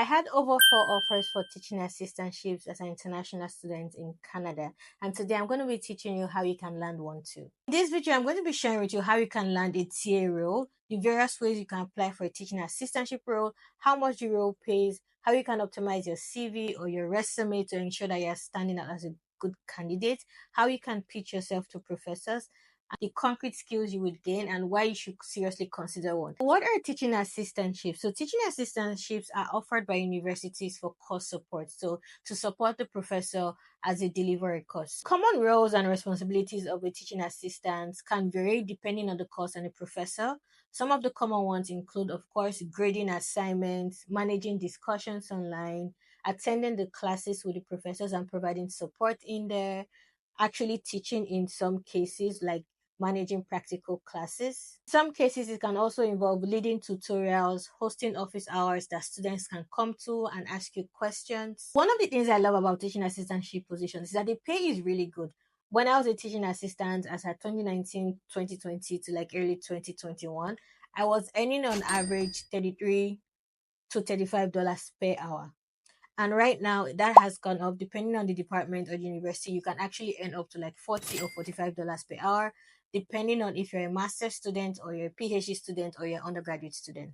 I had over four offers for teaching assistantships as an international student in Canada, and today I'm going to be teaching you how you can land one too. In this video, I'm going to be sharing with you how you can land a TA role, the various ways you can apply for a teaching assistantship role, how much the role pays, how you can optimize your CV or your resume to ensure that you're standing out as a good candidate, how you can pitch yourself to professors, the concrete skills you would gain, and why you should seriously consider one. What are teaching assistantships? So teaching assistantships are offered by universities for course support. So to support the professor as they deliver a course. Common roles and responsibilities of a teaching assistant can vary depending on the course and the professor. Some of the common ones include, of course, grading assignments, managing discussions online, attending the classes with the professors and providing support in there, actually teaching in some cases, like managing practical classes. In some cases, it can also involve leading tutorials, hosting office hours that students can come to and ask you questions. One of the things I love about teaching assistantship positions is that the pay is really good. When I was a teaching assistant as at 2019, 2020 to like early 2021, I was earning on average $33 to $35 per hour. And right now, that has gone up depending on the department or the university. You can actually earn up to like $40 or $45 per hour, depending on if you're a master's student or you're a PhD student or you're an undergraduate student.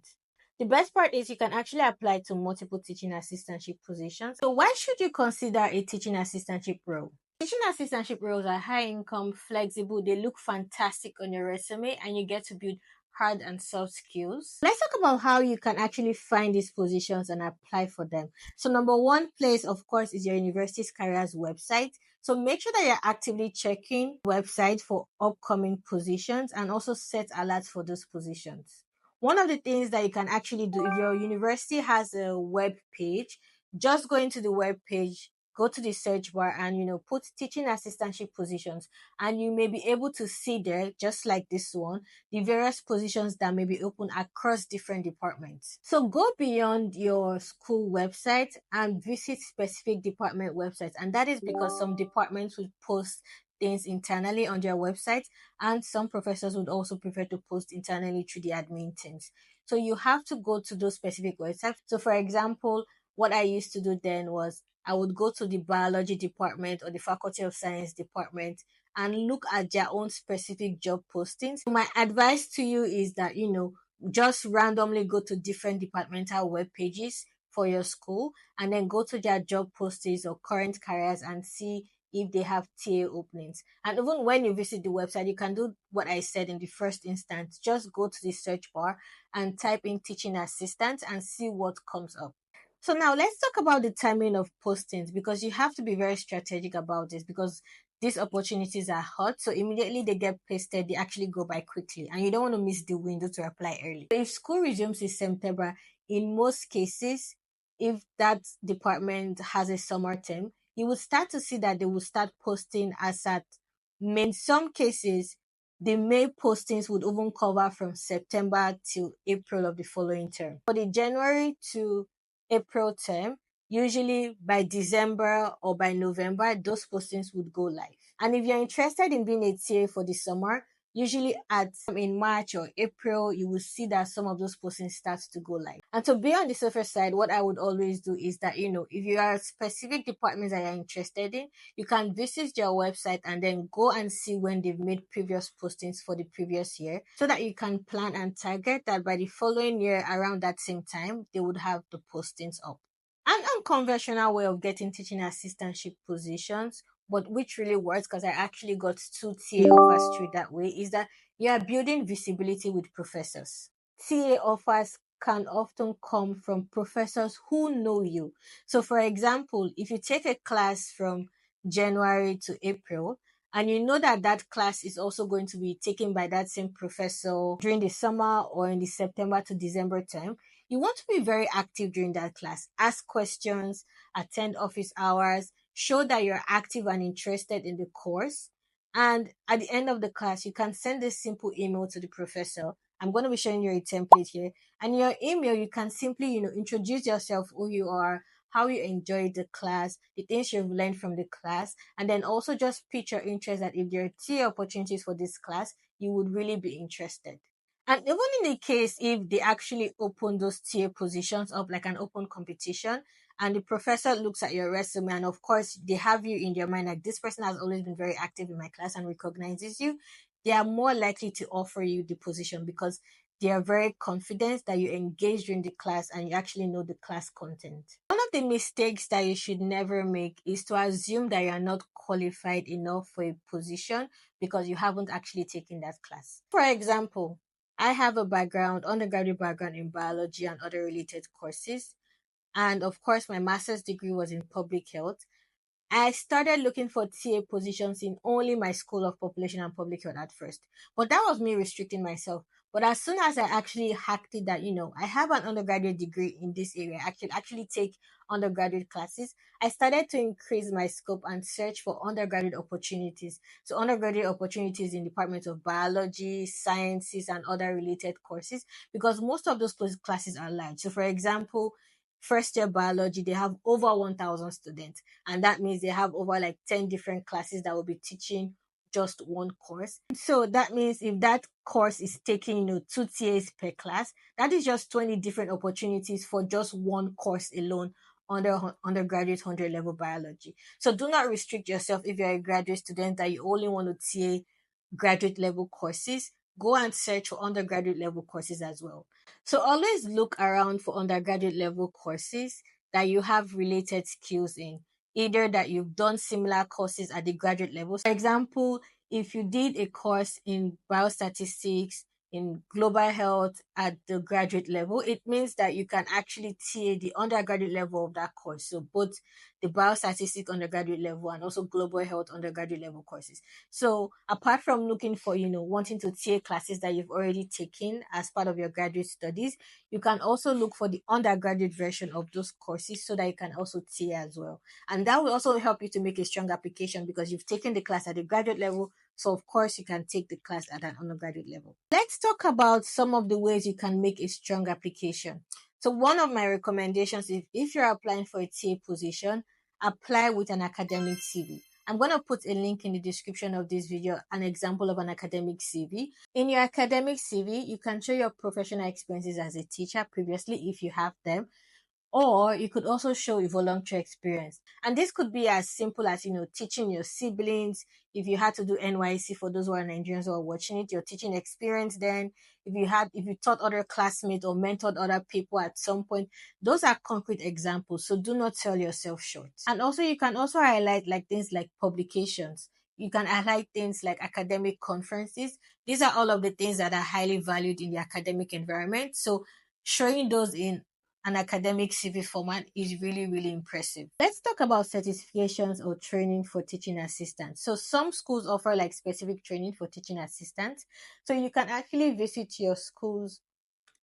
The best part is you can actually apply to multiple teaching assistantship positions. So why should you consider a teaching assistantship role? Teaching assistantship roles are high income, flexible, they look fantastic on your resume, and you get to build hard and soft skills. Let's talk about how you can actually find these positions and apply for them. So number one place, of course, is your university's careers website. So make sure that you're actively checking the website for upcoming positions and also set alerts for those positions. One of the things that you can actually do, if your university has a web page, just go into the web page, go to the search bar and put teaching assistantship positions, and you may be able to see there, just like this one, the various positions that may be open across different departments. So go beyond your school website and visit specific department websites, and that is because some departments would post things internally on their website, and some professors would also prefer to post internally through the admin teams. So you have to go to those specific websites. So for example, what I used to do then was I would go to the biology department or the faculty of science department and look at their own specific job postings. My advice to you is that, just randomly go to different departmental web pages for your school and then go to their job postings or current careers and see if they have TA openings. And even when you visit the website, you can do what I said in the first instance. Just go to the search bar and type in teaching assistant and see what comes up. So now let's talk about the timing of postings, because you have to be very strategic about this, because these opportunities are hot. So immediately they get pasted, they actually go by quickly and you don't want to miss the window to apply early. If school resumes in September, in most cases, if that department has a summer term, you will start to see that they will start posting as at May. In some cases, the May postings would even cover from September till April of the following term. For the January to April term, usually by December or by November, those postings would go live. And if you're interested in being a TA for the summer, usually at in March or April, you will see that some of those postings start to go live. And to be on the safer side, what I would always do is that, if you are specific departments that you're interested in, you can visit their website and then go and see when they've made previous postings for the previous year, so that you can plan and target that by the following year around that same time, they would have the postings up. An unconventional way of getting teaching assistantship positions, but which really works because I actually got two TA offers through that way, is that you are building visibility with professors. TA offers can often come from professors who know you. So for example, if you take a class from January to April, and you know that that class is also going to be taken by that same professor during the summer or in the September to December term, you want to be very active during that class. Ask questions, attend office hours, show that you're active and interested in the course. And at the end of the class, you can send a simple email to the professor. I'm going to be showing you a template here. And in your email, you can simply, introduce yourself, who you are, how you enjoyed the class, the things you've learned from the class, and then also just pitch your interest that if there are TA opportunities for this class, you would really be interested. And even in the case if they actually open those TA positions up like an open competition, and the professor looks at your resume, and of course they have you in their mind like this person has always been very active in my class and recognizes you, they are more likely to offer you the position because they are very confident that you engaged in the class and you actually know the class content. One of the mistakes that you should never make is to assume that you are not qualified enough for a position because you haven't actually taken that class. For example, I have a background, undergraduate background in biology and other related courses. And of course, my master's degree was in public health. I started looking for TA positions in only my School of Population and Public Health at first. But that was me restricting myself. But as soon as I actually hacked it that, I have an undergraduate degree in this area, I can actually take undergraduate classes, I started to increase my scope and search for undergraduate opportunities. So undergraduate opportunities in Department of Biology, Sciences, and other related courses, because most of those classes are large. So for example, first year biology, they have over 1,000 students, and that means they have over like 10 different classes that will be teaching just one course. So that means if that course is taking, 2 TAs per class, that is just 20 different opportunities for just one course alone under undergraduate 100 level biology. So do not restrict yourself if you're a graduate student that you only want to TA graduate level courses. Go and search for undergraduate level courses as well. So always look around for undergraduate level courses that you have related skills in, either that you've done similar courses at the graduate level. For example, if you did a course in biostatistics, in global health at the graduate level, it means that you can actually TA the undergraduate level of that course. So both the biostatistics undergraduate level and also global health undergraduate level courses. So apart from looking for, wanting to TA classes that you've already taken as part of your graduate studies, you can also look for the undergraduate version of those courses so that you can also TA as well. And that will also help you to make a strong application because you've taken the class at the graduate level. So of course you can take the class at an undergraduate level. Let's talk about some of the ways you can make a strong application. So one of my recommendations is if you're applying for a TA position, apply with an academic CV. I'm going to put a link in the description of this video, an example of an academic CV. In your academic CV, you can show your professional experiences as a teacher previously if you have them, or you could also show a voluntary experience. And this could be as simple as, teaching your siblings. If you had to do NYC for those who are Nigerians who are watching it, your teaching experience then. If you taught other classmates or mentored other people at some point, those are concrete examples. So do not sell yourself short. And also, you can also highlight like things like publications. You can highlight things like academic conferences. These are all of the things that are highly valued in the academic environment. So showing those in an academic CV format is really, really impressive. Let's talk about certifications or training for teaching assistants. So some schools offer like specific training for teaching assistants. So you can actually visit your school's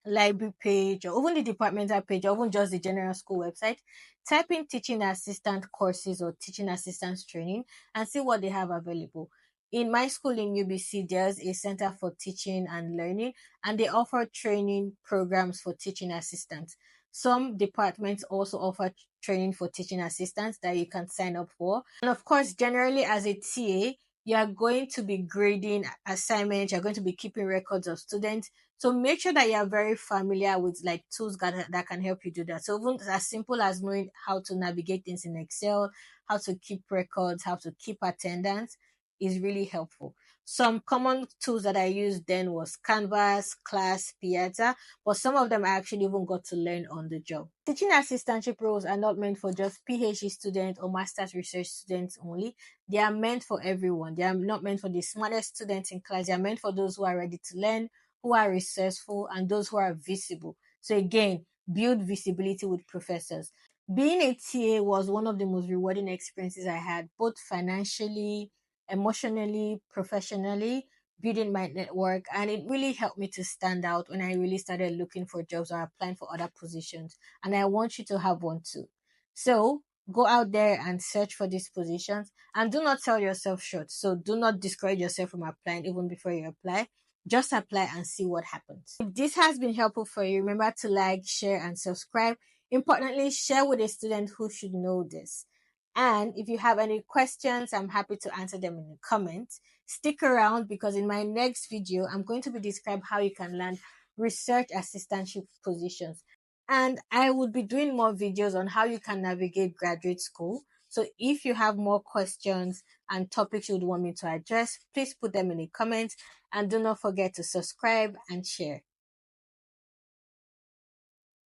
library page or even the departmental page or even just the general school website, type in teaching assistant courses or teaching assistants training and see what they have available. In my school in UBC, there's a Center for Teaching and Learning, and they offer training programs for teaching assistants. Some departments also offer training for teaching assistants that you can sign up for. And of course, generally as a TA, you are going to be grading assignments, you're going to be keeping records of students. So make sure that you are very familiar with like tools that can help you do that. So even as simple as knowing how to navigate things in Excel, how to keep records, how to keep attendance is really helpful. Some common tools that I used then was Canvas, Class, Piazza, but some of them I actually even got to learn on the job. Teaching assistantship roles are not meant for just PhD students or master's research students only. They are meant for everyone. They are not meant for the smartest students in class. They are meant for those who are ready to learn, who are resourceful, and those who are visible. So again, build visibility with professors. Being a TA was one of the most rewarding experiences I had, both financially, emotionally, professionally, building my network, and it really helped me to stand out when I really started looking for jobs or applying for other positions. And I want you to have one too. So go out there and search for these positions and do not sell yourself short. So do not discourage yourself from applying even before you apply. Just apply and see what happens. If this has been helpful for you, remember to like, share, and subscribe. Importantly, share with a student who should know this. And if you have any questions, I'm happy to answer them in the comments. Stick around because in my next video, I'm going to be describing how you can land research assistantship positions. And I would be doing more videos on how you can navigate graduate school. So if you have more questions and topics you would want me to address, please put them in the comments and do not forget to subscribe and share.